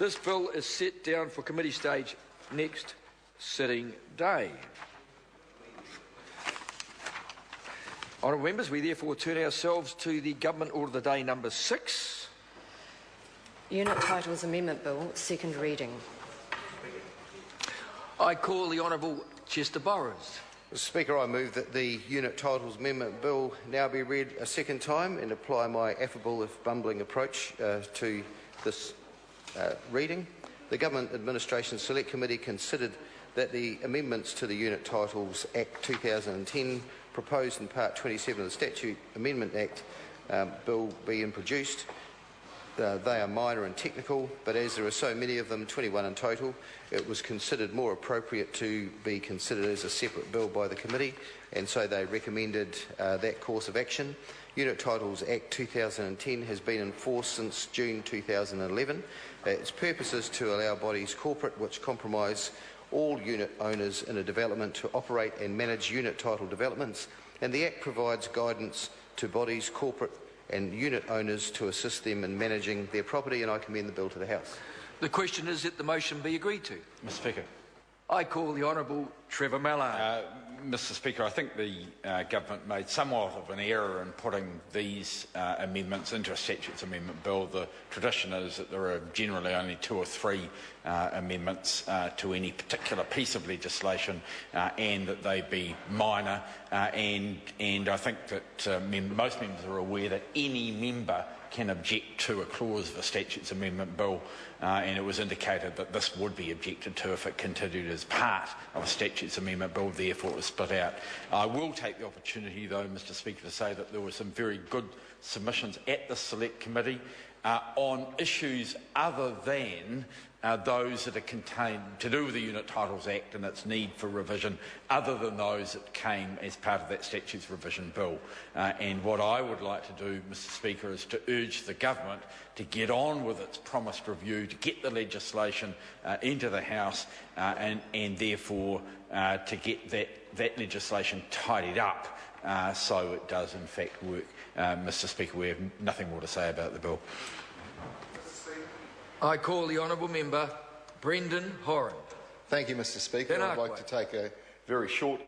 This bill is set down for committee stage next sitting day. Honourable members, we therefore turn ourselves to the Government Order of the Day number 6. Unit Titles Amendment Bill, second reading. I call the Honourable Chester Burrows. Mr. Speaker, I move that the Unit Titles Amendment Bill now be read a second time and apply my affable if bumbling approach to this reading. The Government Administration Select Committee considered that the amendments to the Unit Titles Act 2010 proposed in Part 27 of the Statute Amendment Act Bill be introduced. They are minor and technical, but as there are so many of them, 21 in total, it was considered more appropriate to be considered as a separate bill by the committee, and so they recommended that course of action. Unit Titles Act 2010 has been in force since June 2011. Its purpose is to allow bodies corporate which comprise all unit owners in a development to operate and manage unit title developments, and the Act provides guidance to bodies corporate and unit owners to assist them in managing their property, and I commend the bill to the House. The question is that the motion be agreed to. Mr. Speaker. I call the Honourable Trevor Mallard. Mr. Speaker, I think the Government made somewhat of an error in putting these amendments into a statutes amendment bill. The tradition is that there are generally only 2 or 3 amendments to any particular piece of legislation and that they be minor. And I think that most members are aware that any member can object to a clause of a statutes amendment bill, and it was indicated that this would be objected to if it continued as part of a statutes amendment bill, therefore it was split out. I will take the opportunity, though, Mr. Speaker, to say that there were some very good submissions at the Select Committee on issues other than those that are contained to do with the Unit Titles Act and its need for revision, other than those that came as part of that statutes revision bill. And what I would like to do, Mr. Speaker, is to urge the Government to get on with its promised review, to get the legislation into the House and therefore to get that legislation tidied up so it does in fact work. Mr. Speaker, we have nothing more to say about the bill. I call the Honourable Member Brendan Horan. Thank you, Mr. Speaker. I'd like to take a very short